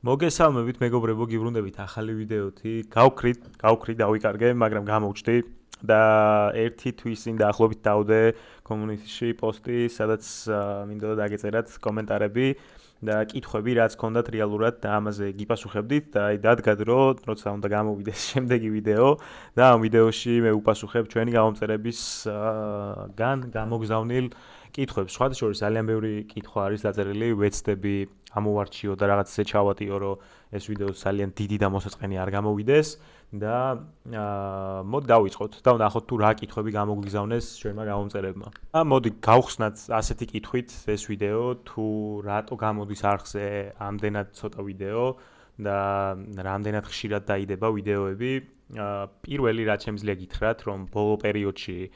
მოგესალმებით მეგობრებო, გიბრუნდებით ახალი ვიდეოთი. გავქრით დავიკარგე, მაგრამ გამოვჭდი და ერთი თვის წინ დაახლოებით დავდე community-ში პოსტი, სადაც მინდოდა დაგეწერათ კომენტარები და კითხვები, რაც ჰქონდათ რეალურად და ამაზე გიპასუხებდით და აი დადგად რომ როცა უნდა გამოვიდეს შემდეგი ვიდეო და ამ ვიდეოში მე უპასუხებ ჩვენი გამომწერების გამოგზავნილ კითხვებს. სხვა შორის ძალიან ბევრი კითხვა არის დაწერილი, ვეცდები ამოვარჩიო და რაღაც ისე ჩავატიო, რომ ეს ვიდეო ძალიან დიდი და მოსაწყენი არ გამოვიდეს და მოდი დავიწყოთ და ვნახოთ თუ რა კითხვები გამოგვიგზავნეს ჩვენმა გამომწერებმა. მოდი გავხსნათ ასეთი კითხვით ეს ვიდეო, თუ რატო გამოდის არხზე ამდენად ცოტა ვიდეო და რამდენად ხშირად დაიდება ვიდეოები. პირველი რაც შემიძლია გითხრათ, რომ ბოლო პერიოდში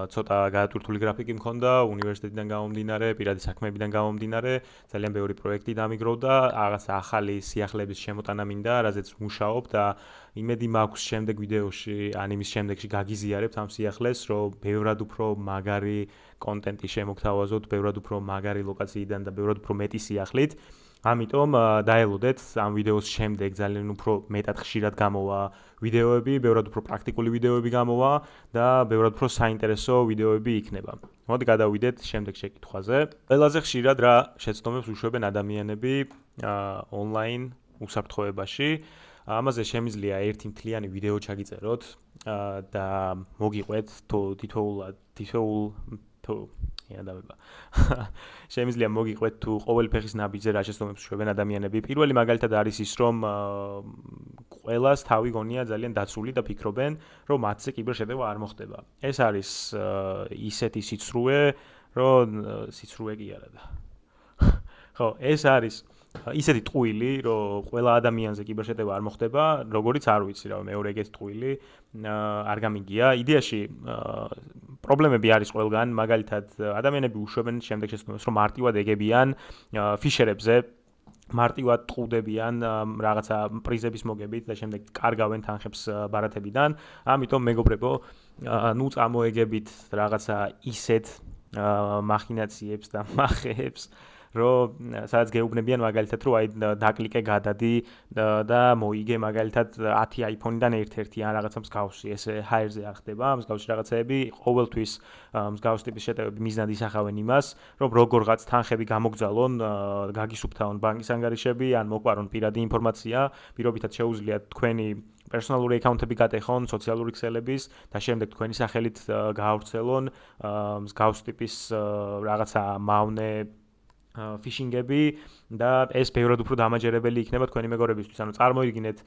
ცოტა გაატვირთული გრაფიკი მქონდა უნივერსიტეტიდან გამომდინარე, პირადი საქმეებიდან გამომდინარე, ძალიან ბევრი პროექტი დამიგროვდა, რაღაც ახალი სიახლეების შემოტანა მინდა, რაზეც ვმუშაობ და იმედი მაქვს შემდეგ ვიდეოში, ან იმის შემდეგში გაგიზიარებთ ამ სიახლეს, რომ ბევრად უფრო მაგარი კონტენტი შემოგთავაზოთ, ბევრად უფრო მაგარი ლოკაციიდან და ბევრად უფრო მეტი სიახლით. ამიტომ დაელოდეთ ამ ვიდეოს შემდეგ ძალიან უფრო მეტად ხშირად გამოვა ვიდეოები, ბევრად უფრო პრაქტიკული ვიდეოები გამოვა და ბევრად უფრო საინტერესო ვიდეოები იქნება. მოდი გადავიდეთ შემდეგ შეკითხვაზე. ყველაზე ხშირად რა შეცდომებს უშვებენ ადამიანები ონლაინ უსაფრთხოებაში? ამაზე შემიძლია ერთი მთლიანი ვიდეო ჩაგიწეროთ და მოგიყვეთ შემიძლია მოგიყვეთ თუ ყოველი ფეხის ნაბიჯზე რა შეცდომებს უშვებენ ადამიანები. პირველი მაგალითად არის ის, რომ ყველას თავი გონია ძალიან დაცული და ფიქრობენ, რომ მათზე კიბერშეტევა არ მოხდება. ეს არის ისეთი სიცრუე, რომ სიცრუე კი არა და. ხო, ეს არის ისეთი ტყუილი, რომ ყველა ადამიანზე კიბერშეტევა არ მოხდება, როგორიც არ ვიცი რა, მეორე ეგეთი ტყუილი არ გამიგია. იდეაში პრობლემები არის ყველგან, მაგალითად ადამიანები უშვებენ შემდეგ შეცდომებს, რომ მარტივად ეგებიან ფიშერებზე, მარტივად ტყუდებიან რაღაცა პრიზების მოგებით და შემდეგ კარგავენ თანხებს ბარათებიდან. ამიტომ მეგობრებო, ნუ წამოეგებით რაღაცა ისეთ მახინაციებს და მახეებს, რომ სადაც გეუბნებიან მაგალითად რომ აი დაკლიკე გადადი და მოიგე მაგალითად 10 iPhone-დან ერთ-ერთი ან რაღაცა მსგავსი, ესე ჰაერზე არ ხდება, მსგავსი რაღაცეები ყოველთვის მსგავს ტიპის შეტევები მიზნად ისახავენ იმას, რომ როგორღაც თანხები გამოგძალონ, გაგისუფთავონ ბანკის ანგარიშები, ან მოყვარონ პირადი ინფორმაცია, პირობითად შეუძლიათ თქვენი პერსონალური აკაუნტები გატეხონ, სოციალური ქსელების და შემდეგ თქვენი სახელით გაავრცელონ მსგავს ტიპის რაღაცა მავნე ფიშინგები და ეს ბევრად უფრო დამაჯერებელი იქნება თქვენი მეგობრებისთვის. ანუ წარმოიდგინეთ,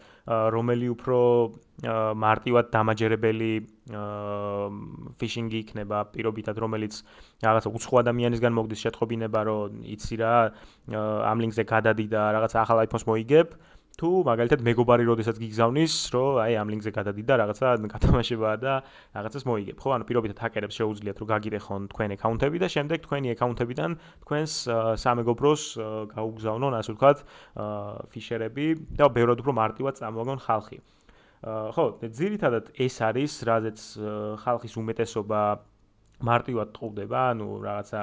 რომელი უფრო მარტივად დამაჯერებელი ფიშინგი იქნება პირობითად, რომელიც რაღაცა უცხო ადამიანისგან მოგდის შეტყობინება, რომ იცი რა, ამ ლინკზე გადადი და რაღაცა ახალ iPhone-ს მოიგებ. თუ მაგალითად მეგობარი როდესაც გიგზავნის, რომ აი ამ ლინკზე გადადი და რაღაცა გათამაშებაა და რაღაცას მოიგებ. ხო, ანუ პირობითად ჰაკერებს შეუძლიათ რომ გაგიდეხონ თქვენი აკაუნტები და შემდეგ თქვენი აკაუნტებიდან თქვენს სამეგობროს გაუგზავნონ, ასე ვთქვათ, ფიშერები და ბევრად უფრო მარტივად წამოაგონ ხალხი. ხო, ძირითადად ეს არის, რაზეც ხალხის უმეტესობა მარტივად ტყუდება, ანუ რაღაცა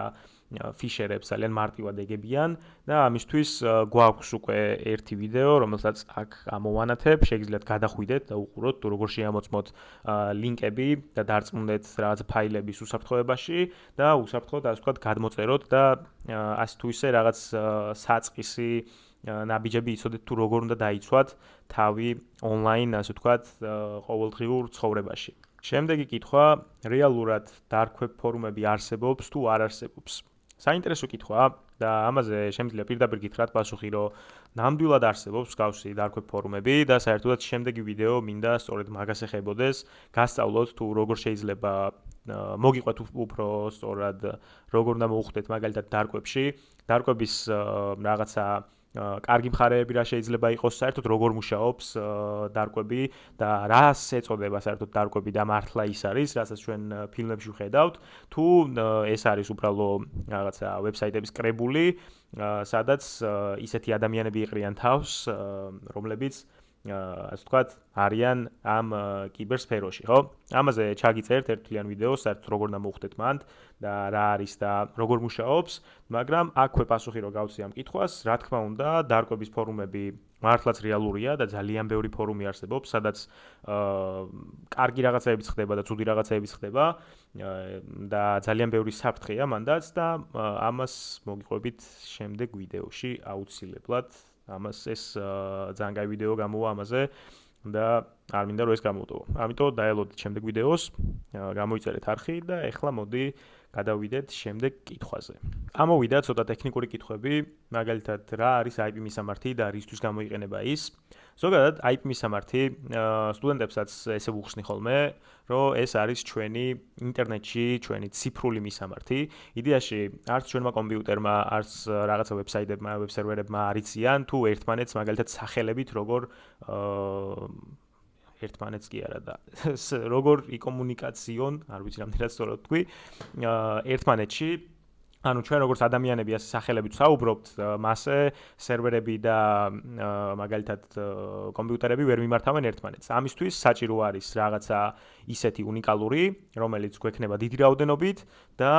ფიშერებს ძალიან მარტივად ეგებიან და ამისთვის გვაქვს უკვე ერთი ვიდეო, რომელსაც აქ ამოვანათებ, შეგიძლიათ გადახვიდეთ და უყუროთ თუ როგორ შეამოწმოთ ლინკები და დარწმუნდეთ რაღაცა ფაილების უსაფრთხოებაში და უსაფრთხოდ, ასე ვთქვათ, გადმოწეროთ და ასე თუ ისე რაღაც საწყისი ნაბიჯები იცოდეთ თუ როგორ უნდა დაიცვათ თავი ონლაინ, ასე ვთქვათ, ყოველდღიურ ცხოვრებაში. შემდეგი კითხვა, რეალურად dark web ფორუმები არსებობს თუ არ არსებობს? საინტერესო კითხვაა და ამაზე შემიძლია პირდაპირ გითხრათ პასუხი, რომ ნამდვილად არსებობს მსგავსი dark web ფორუმები და საერთოდაც შემდეგი ვიდეო მინდა სწორედ მაგას ეხებოდეს, გასწავლოთ თუ როგორ შეიძლება მოგიყვეთ უფრო სწორად როგორ უნდა მოუხდეთ მაგალითად dark web-ში, dark web-ის რაღაცა კარგი მხარეები რა შეიძლება იყოს, საერთოდ როგორ მუშაობს dark web-ი და რას ეწოდება საერთოდ dark web-ი და მართლა ის არის, რასაც ჩვენ ფილმებში ვხედავთ, თუ ეს არის უბრალო რაღაცა ვებსაიტების კრებული, სადაც ისეთი ადამიანები იყრიან თავს, რომლებიც ასე ვთქვათ, არიან ამ კიბერსფეროში, ხო? ამაზე ჩაგიწერთ ერთ თვლიან ვიდეოს, საერთოდ როგორ უნდა მოვხდეთ მანდ და რა არის და როგორ მუშაობს, მაგრამ აქვე პასუხი რო გავცი ამ კითხვას, რა თქმა უნდა, დარკვების ფორუმები მართლაც რეალურია და ძალიან ბევრი ფორუმი არსებობს, სადაც კარგი რაღაცებიც ხდება და ცუდი რაღაცებიც ხდება და ძალიან ბევრი საფრთხეა მანდაც და ამას მოგიყვებით შემდეგ ვიდეოში აუცილებლად. ამას ეს ძალიან კაი ვიდეო გამოვა ამაზე და არ მინდა რომ ეს გამოვტოვო. ამიტომ დაელოდეთ შემდეგ ვიდეოს, გამოიწერეთ არხი და ეხლა მოდი გადავიდეთ შემდეგ კითხვაზე. ამოვიდა ცოტა ტექნიკური კითხვები, მაგალითად რა არის IP მისამართი და რისთვის გამოიყენება ის. ზოგადად IP მისამართი სტუდენტებსაც ესე ვუხსნი ხოლმე, რომ ეს არის ჩვენი ინტერნეტში, ჩვენი ციფრული მისამართი. იდეაში არც ჩვენმა კომპიუტერმა, არც რაღაცა ვებსაიტებმა, ვებსერვერებმა არ იციან თუ ერთმანეთს მაგალითად სახელებით როგორ ერთმანეთს კი არა და როგორ იკომუნიკაციონ, არ ვიცი რამდენად სწორად თქვი, ერთმანეთში ანუ ჩვენ როგორც ადამიანები ასე სახელებით საუბრობთ, მასე სერვერები და მაგალითად კომპიუტერები ვერ მიმართავენ ერთმანეთს. ამისთვის საჭირო არის რაღაცა ისეთი უნიკალური, რომელიც გვექნება დიდი რაოდენობით და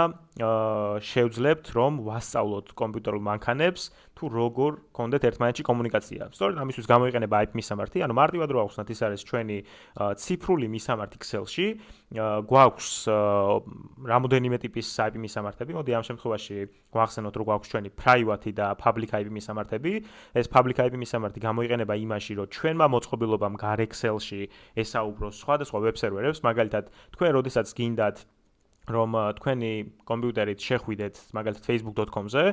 შევძლებთ რომ ვასწავლოთ კომპიუტერულ მანქანებს თუ როგორ გქონდეთ ერთმანეთში კომუნიკაცია. სწორედ ამისთვის გამოიყენება IP მისამართი, ანუ მარტივად რო ავხსნათ, ის არის ჩვენი ციფრული მისამართი Excel-ში. გვაქვს რამოდენიმე ტიპის IP მისამართები. მოდი ამ შემთხვევაში გვახსენოთ, რომ გვაქვს ჩვენი private და public IP მისამართები. ეს public IP მისამართი გამოიყენება იმაში, რომ ჩვენმა მოწყობილობამ გარ Excel-ში ესაუბროს სხვადასხვა ვებ-სერვერებს, მაგალითად, თქვენ როდესაც გინდათ რომ თქვენი კომპიუტერით შეხვიდეთ მაგალითად facebook.com-ზე,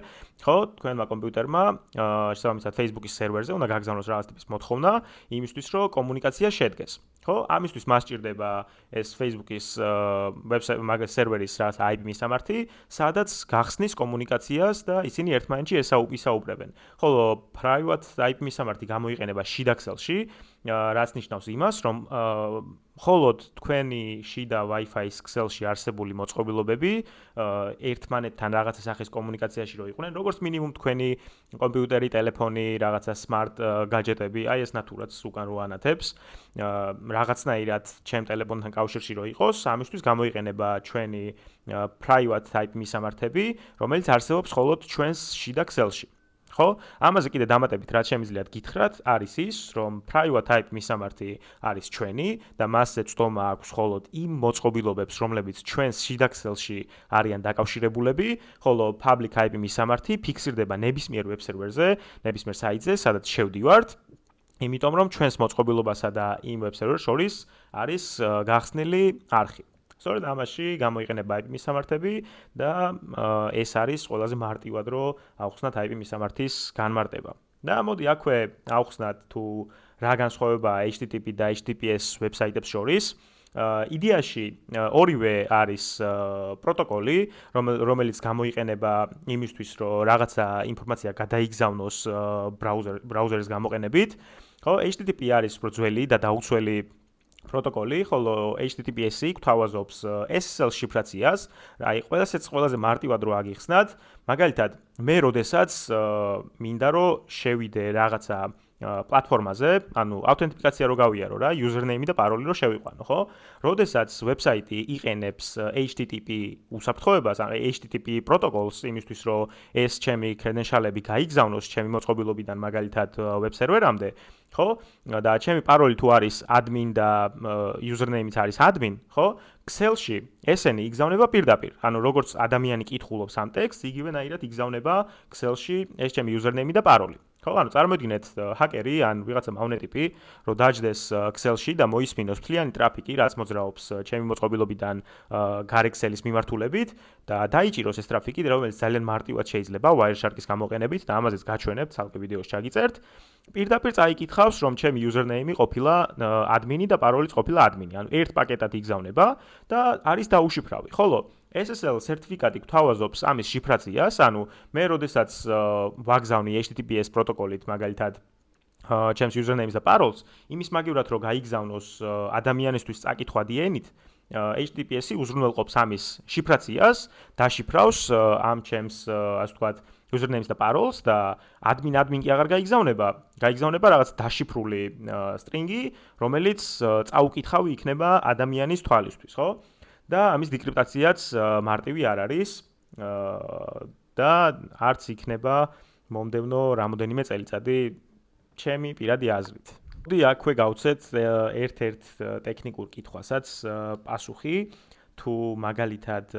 ხო, თქვენმა კომპიუტერმა შესაბამისად Facebook-ის სერვერზე უნდა გაგზავნოს რაღაც ტიპის მოთხოვნა, იმისთვის რომ კომუნიკაცია შედგეს. ხო, ამისთვის მას სჭირდება ეს Facebook-ის სერვერის რაღაც IP მისამართი, სადაც გახსნის კომუნიკაციას და ისინი ერთმანეთში ისაუბრებენ. ხოლო private IP მისამართი გამოიყენება შიდა Excel-ში, რაც ნიშნავს იმას, რომ მხოლოდ თქვენი შიდა Wi-Fi-ის Excel-ში არსებული მოწყობილობები ერთმანეთთან რაღაცა სახის კომუნიკაციაში რო იყვნენ, როგორც მინიმუმ თქვენი კომპიუტერი, ტელეფონი, რაღაცა smart gadget-ები, აი ეს ნატურაც უკან რო ანათებს, რაღაცნაირად ჩემ ტელეფონთან კავშირში რო იყოს, ამისთვის გამოიყენება ჩვენი private IP მისამართები, რომელიც არსებობს მხოლოდ ჩვენს შიდა Excel-ში. ხო, ამაზე კიდე დამატებით რაც შემიძლიათ გითხრათ, არის ის, რომ private IP მისამართი არის ჩვენი და მასზე ცდომა აქვს მხოლოდ იმ მოწყობილობებს, რომლებიც ჩვენს შიდა Excel-ში არიან დაკავშირებულები, ხოლო public IP მისამართი ფიქსირდება ნებისმიერ ვებ-სერვერზე, ნებისმიერ საიტზე, სადაც შევდივართ, იმიტომ რომ ჩვენს მოწყობილობასა და იმ ვებ-სერვერს შორის არის გახსნილი არხი. სწორედ ამაში გამოიყენება IP მისამართები და ეს არის ყველაზე მარტივად რო ავხსნათ IP მისამართის განმარტება. და მოდი აქვე ავხსნათ თუ რა განსხვავებაა HTTP და HTTPS ვებსაიტებს შორის. იდეაში ორივე არის პროტოკოლი, რომელიც გამოიყენება იმისთვის, რომ რაღაცა ინფორმაცია გადაიგზავნოს ბრაუზერის გამოყენებით. ხო, HTTP არის უფრო ძველი და დაუცველი პროტოკოლი, ხოლო HTTPS-ი გვთავაზობს SSL შიფრაციას, აი ყველაზე მარტივად რო აგიხსნათ, მაგალითად, მე როდესაც მინდა რომ შევიდე რაღაცა პლატფორმაზე, ანუ ავთენტიფიკაცია რო გავიარო რა, username და paroli რო შევიყვანო, ხო? როდესაც ვებსაიტი იყენებს HTTP უსაფრთხოებას, ან HTTP პროტოკოლს იმისთვის, რომ ეს ჩემი კრედენშალები გაიგზავნოს ჩემი მოწყობილობიდან მაგალითად ვებ-სერვერამდე, ხო? და ჩემი paroli თუ არის admin და username-იც არის admin, ხო? Excel-ში ესენი იგზავნება პირდაპირ. ანუ როგორც ადამიანი კითხულობს ამ ტექსტს, იგივენაირად იგზავნება Excel-ში ეს ჩემი username და paroli. ხო, ანუ წარმოიდგინეთ ჰაკერი ან ვიღაცა მავნეტიპი, რომ დაჯდეს Excel-ში და მოისმინოს მთლიანი ტრაფიკი, რაც მოძრაობს ჩემი მოწყობილობიდან გარ Excel-ის მიმართულებით და დაიჭიროს ეს ტრაფიკი, რომელიც ძალიან მარტივად შეიძლება Wireshark-ის გამოყენებით და ამაზეც გაჩვენებთ, ცალკე ვიდეოს ჩაგიწერთ. პირდაპირ წაიკითხავს, რომ ჩემი username-ი ყოფილა admin-ი და paroli-ც ყოფილა admin-ი. ანუ ერთ პაკეტად იგზავნება და არის დაუშიფრავი. ხოლო SSL სერტიფიკატი გვთავაზობს ამის შიფრაციას, ანუ მე როდესაც ვაგზავნი HTTPS პროტოკოლით, მაგალითად, ჩემს username-ს და paroli-ს, იმის მაგივრად რომ გაიგზავნოს ადამიანისთვის წაკითხვა DN-ით, HTTPS-ი უზრუნველყოფს ამის შიფრაციას, დაშიფრავს ამ ჩემს, ასე ვთქვათ, username-ს და parole-ს და admin კი აღარ გაიგზავნება რაღაც დაშიფრული string-ი, რომელიც წაუკითხავი იქნება ადამიანის თვალისთვის, ხო? და ამის დეკრიპტაციაც მარტივი არ არის და არც იქნება მომდევნო რამოდენიმე წელიწადი ჩემი პირადი აზრით. მოდი აქვე გავცეთ ერთ-ერთ ტექნიკურ კითხვასაც პასუხი. თუ მაგალითად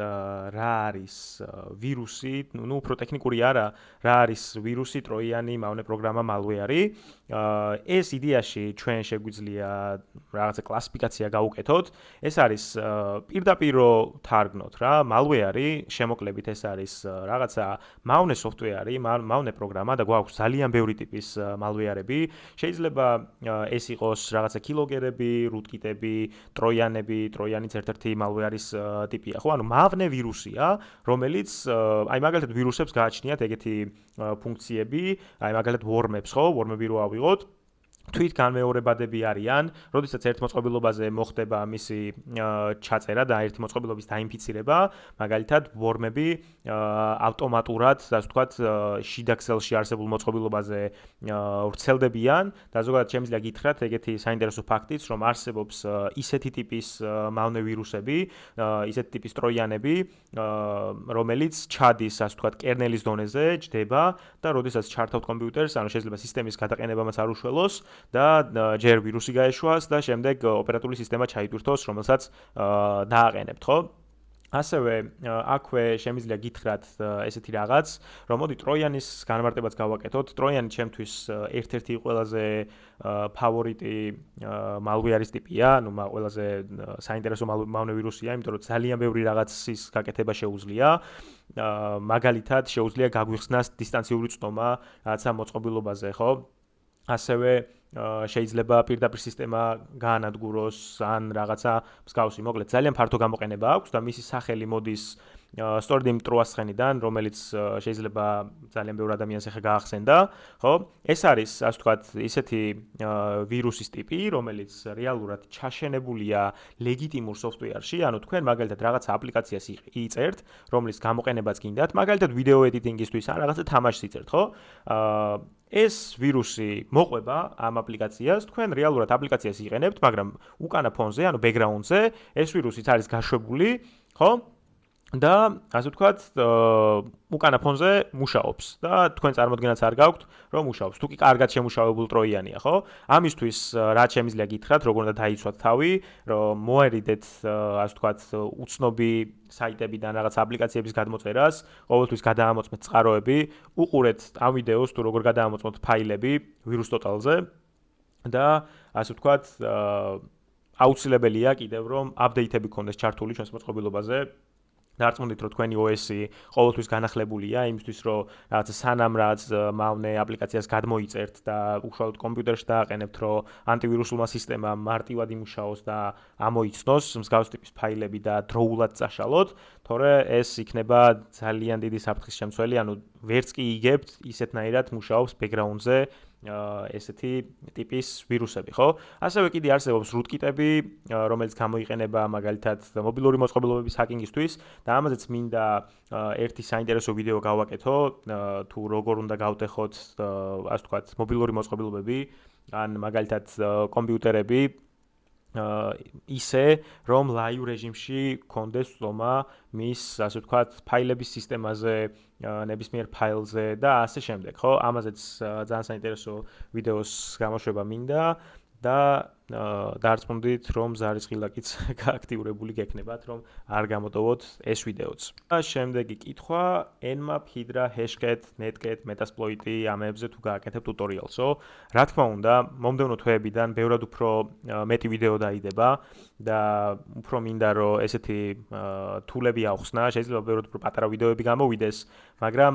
რა არის ვირუსი, ну უფრო ტექნიკური არა, რა არის ვირუსი, ტროიანი, მავნე პროგრამა, malware-ი. ეს იდეაში ჩვენ შეგვიძლია რაღაცა კლასიფიკაცია გავუკეთოთ. ეს არის პირდაპირ თარგმნოთ რა, malware-ი, შემოკლებით ეს არის რაღაცა მავნე software-ი, მავნე პროგრამა და გვაქვს ძალიან ბევრი ტიპის malware-ები. შეიძლება ეს იყოს რაღაცა keylogger-ები, rootkit-ები, ტროიანიც ერთ-ერთი malware-ის ტიპია, ხო? ანუ მავნე ვირუსია, რომელიც აი მაგალითად ვირუსებს გააჩნიათ ეგეთი ფუნქციები, აი მაგალითად worm-ებს, ხო? worm-ები რო ავიღოთ, თვით განმეორებადები არიან, როდესაც ერთ მოწყობილობაზე მოხდება მისი ჩაწერა და ერთი მოწყობილობის დაინფიცირება, მაგალითად worm-ები ავტომატურად, ასე ვთქვათ, შიდა ქსელში არსებულ მოწყობილობაზე ვრცელდებიან და ზოგადად შემიძლია გითხრათ ეგეთი საინტერესო ფაქტიც, რომ არსებობს ისეთი ტიპის მავნე ვირუსები, ისეთი ტიპის ტროიანები, რომელიც ჩადის, ასე ვთქვათ, კერნელის დონეზე, ჯდება და როდესაც ჩართავთ კომპიუტერს, ანუ შეიძლება სისტემის გადაყენებამაც არ უშველოს და ჯერ ვირუსი გაეშვას და შემდეგ ოპერატიული სისტემა ჩაიტვირთოს, რომელსაც დააყენებთ, ხო? ასევე აქვე შემიძლია გითხრათ ესეთი რაღაც, რომ მოდი ტროიანის განმარტებაც გავაკეთოთ. ტროიანი ჩემთვის ერთ-ერთი ყველაზე ფავორიტი malware-ის ტიპია, ანუ ყველაზე საინტერესო მავნე ვირუსია, იმიტომ რომ ძალიან ბევრი რაღაცის გაკეთება შეუძლია. მაგალითად, შეუძლია გაგვიხსნას დისტანციური წნომა რაღაცა მოწყობილობაზე, ხო? ასევე შეიძლება პირდაპირ სისტემა გაანადგუროს ან რაღაცა მსგავსი. მოკლედ, ძალიან ფართო გამოყენება აქვს და მისი სახელი მოდის სწორედ იმ ტროასხენიდან, რომელიც შეიძლება ძალიან ბევრ ადამიანს ახლა გაახსენდა, ხო? ეს არის, ასე ვთქვათ, ისეთი ვირუსის ტიპი, რომელიც რეალურად ჩაშენებულია ლეგიტიმურ software-ში, ანუ თქვენ მაგალითად რაღაცა აპლიკაციას იწერთ, რომლის გამოყენებაც გინდათ, მაგალითად ვიდეო ედიტინგისთვის ან რაღაცა თამაშს იწერთ, ხო? ეს ვირუსი მოყვება ამ აპლიკაციას, თქვენ რეალურად აპლიკაციას იყენებთ, მაგრამ უკანა ფონზე, ანუ background-ზე, ეს ვირუსიც არის გაშვებული, ხო? და ასე ვთქვათ, უკანა ფონზე მუშაობს და თქვენ წარმოდგენაც არ გაქვთ, რომ მუშაობს. თუ კი კარგად შემუშავებული ტროიანია, ხო? ამისთვის რაც შემიძლია გითხრათ, როგორ უნდა დაიცვათ თავი, რომ მოერიდეთ, ასე ვთქვათ, უცნობი საიტებიდან რაღაც აპლიკაციების გადმოწერას, ყოველთვის გადაამოწმეთ წყაროები, უყურეთ ამ ვიდეოს თუ როგორ გადაამოწმოთ ფაილები ვირუს ტოტალზე და ასე ვთქვათ, აუცილებელია კიდევ რომ აპდეიტები გქონდეს ჩართული ჩვენს მოწყობილობაზე. დარწმუნდით, რომ თქვენი OS-ი ყოველთვის განახლებულია, იმისთვის, რომ რაღაც სანამ რაღაც მავნე აპლიკაციას გადმოიწერთ და უშუალოდ კომპიუტერში დააყენებთ, რომ ანტივირუსულმა სისტემამ მარტივად იმუშაოს და ამოიცნოს მსგავს ტიპის ფაილები და დროულად წაშალოთ, თორე ეს იქნება ძალიან დიდი საფრთხის შემცველი, ანუ ვერც კი იგებთ ისეთნაირად მუშაობს background-ზე ესეთი ტიპის ვირუსები, ხო? ასევე კიდე არსებობს rootkit-ები, რომელიც გამოიყენება მაგალითად მობილური მოწყობილობების ჰაკინგისთვის და ამაზეც მინდა ერთი საინტერესო ვიდეო გავაკეთო, თუ როგორ უნდა გავტეხოთ, ასე ვთქვათ, მობილური მოწყობილობები, ან მაგალითად კომპიუტერები ისე, რომ live რეჟიმში გქონდეს წვდომა მის, ასე ვთქვათ, ფაილების სისტემაზე, ნებისმიერ ფაილზე და ასე შემდეგ, ხო? ამაზეც ძალიან საინტერესო ვიდეოს გამოშვება მინდა და დარწმუნდით, რომ ზარის ღილაკიც გააქტიურებული გექნებათ, რომ არ გამოტოვოთ ეს ვიდეოც. და შემდეგი კითხვა, nmap, hydra, hashcat, netcat, metasploit-ი ამებზე თუ გააკეთებ ტუტორიალსო. რა თქმა უნდა, მომდევნო თვეებიდან ბევრად უფრო მეტი ვიდეო დაიდება და უფრო მინდა რომ ესეთი თულები ავხსნა, შეიძლება ბევრად უფრო პატარა ვიდეოები გამოვიდეს, მაგრამ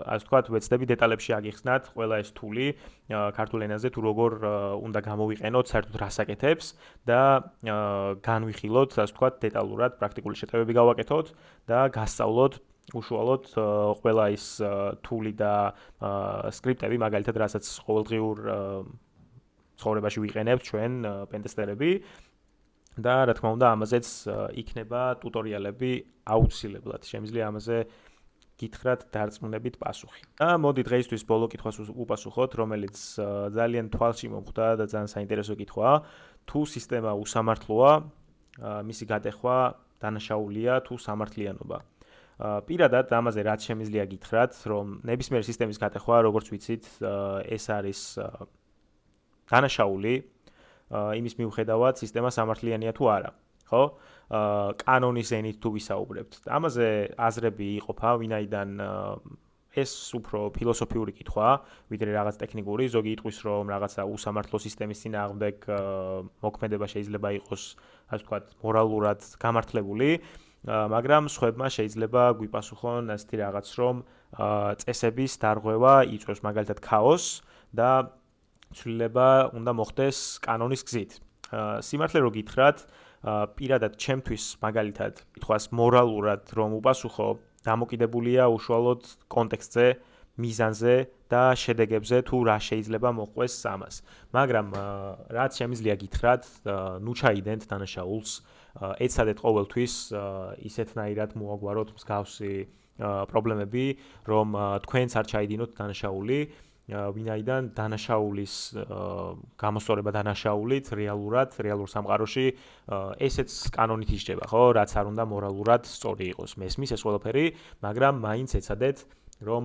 ასე ვთქვათ, ვეცდები დეტალებში აგიხსნათ ყველა ეს თული ქართულ ენაზე თუ როგორ უნდა გამოვიყენოთ, საერთოდ რას აკეთებს და განვიხილოთ, ასე ვთქვათ, დეტალურად პრაქტიკული შეტევები გავაკეთოთ და გასწავლოთ უშუალოდ ყველა ის თული და სკრიპტები, მაგალითად, რასაც ყოველდღიურ ცხოვრებაში ვიყენებთ ჩვენ პენტესტერები და რა თქმა უნდა, ამაზეც იქნება ტუტორიალები აუცილებლად. შემიძლია ამაზე გითხრათ დარწმუნებით პასუხი. და მოდი დღეისთვის ბოლო კითხვას უპასუხოთ, რომელიც ძალიან თვალში მომხვდა და ძალიან საინტერესო კითხვაა. თუ სისტემა უსამართლოა, მისი გადახვა დანაშაულია თუ სამართლიანობა. პირადად ამაზე რაც შემიძლია გითხრათ, რომ ნებისმიერი სისტემის გადახვა, როგორც ვიცით, ეს არის დანაშაული იმის მიუხედავად სისტემა სამართლიანია თუ არა. ხო? კანონის ენით თუ ვისაუბრებთ. ამაზე აზრები იყოფა, ვინაიდან ეს უფრო ფილოსოფიური კითხვაა, ვიდრე რაღაც ტექნიკური, ზოგი იტყვის, რომ რაღაცა უსამართლო სისტემის წინააღმდეგ მოქმედება შეიძლება იყოს, ასე ვთქვათ, მორალურად გამართლებული, მაგრამ სხვებმა შეიძლება გვიპასუხონ ასეთი რაღაც, რომ წესების დარღვევა იწვევს მაგალითად ქაოსს და ცვლილება უნდა მოხდეს კანონის გზით. სიმართლე რო გითხრათ, პირადად ჩემთვის მაგალითად კითხვას მორალურად რომ უპასუხო, დამოკიდებულია უშუალოდ კონტექსტზე, მიზანზე და შედეგებზე თუ რა შეიძლება მოყვეს ამას. მაგრამ რაც შემიძლია გითხრათ, ნუ ჩაიდენთ დანაშაულს, ეცადეთ ყოველთვის ისეთნაირად მოაგვაროთ მსგავსი პრობლემები, რომ თქვენც არ ჩაიდინოთ დანაშაული, ვინაიდან დანაშაულის გამოსწორება დანაშაულით რეალურ სამყაროში ესეც კანონით ისჯება, ხო, რაც არ უნდა მორალურად სწორი იყოს. მესმის ეს ყველაფერი, მაგრამ მაინც ეცადეთ, რომ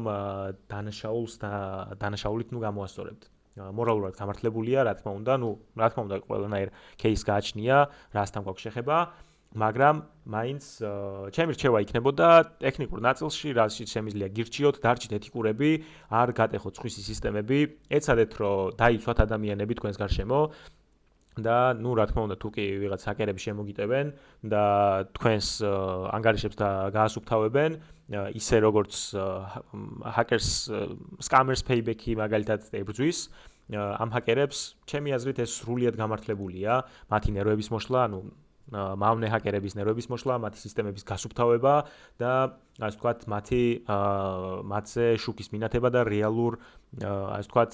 დანაშაულით ნუ გამოასწორებთ. მორალურად გამართლებულია, რა თქმა უნდა, რა თქმა უნდა, ყველანაირ кейს გააჩნია, რასთან გვაქვს შეხება, მაგრამ მაინც ჩემი რჩევა იქნებოდა ტექნიკურ ნაწილში, რაშიც შემიძლია გირჩიოთ, დარჩით ეთიკურები, არ გატეხოთ სხვისი სისტემები, ეცადეთ, რომ დაიცვათ ადამიანები თქვენს გარშემო და ნუ რა თქმა უნდა, თუ კი ვიღაც ჰაკერები შემოგიტევენ და თქვენს ანგარიშებს და გაასუფთავებენ, ისე როგორც ჰაკერს სკამერს payback-ი მაგალითად ებრძვის, ამ ჰაკერებს ჩემი აზრით ეს სრულიად გამართლებულია, მათი ნერვების მოშლა, მავნე ჰაკერების ნერვების მოშლა, მათი სისტემების გასუფთავება და ასე ვთქვათ, მათზე შუქის მინათება და რეალურ ასე ვთქვათ,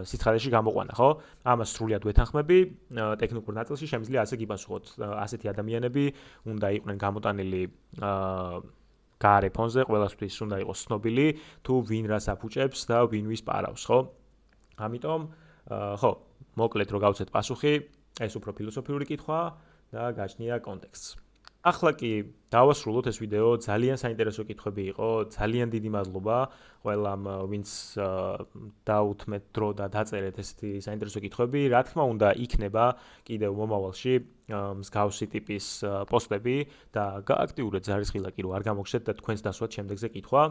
სიცხადეში გამოყვანა, ხო? ამას სრულიად ვეთანხმები, ტექნიკურ ნაწილში შემიძლია ასე გიპასუხოთ. ასეთი ადამიანები უნდა იყვნენ გამოტანილი გარე ფონზე, ყველასთვის უნდა იყოს ცნობილი, თუ ვინ რას აფუჭებს და ვინ ვის პარავს, ხო? ამიტომ, ხო, მოკლედ რო გავცეთ პასუხი, ეს უფრო ფილოსოფიური კითხვაა და გაჩნია კონტექსტს. ახლა კი დავასრულოთ ეს ვიდეო, ძალიან საინტერესო კითხვები იყო, ძალიან დიდი მადლობა ყველამ, ვინც დაუთმეთ დრო და დაწერეთ ესეთი საინტერესო კითხვები. რა თქმა უნდა, იქნება კიდევ მომავალში მსგავსი ტიპის პოსტები და გააქტიურეთ ზარისხილაკი, რომ არ გამოგხსნათ და თქვენს დასვათ შემდეგზე კითხვა.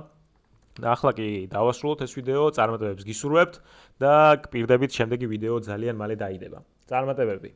და ახლა კი დავასრულოთ ეს ვიდეო, წარმატებებს გისურვებთ და გპირდებით შემდეგი ვიდეო ძალიან მალე დაიდება. წარმატებები!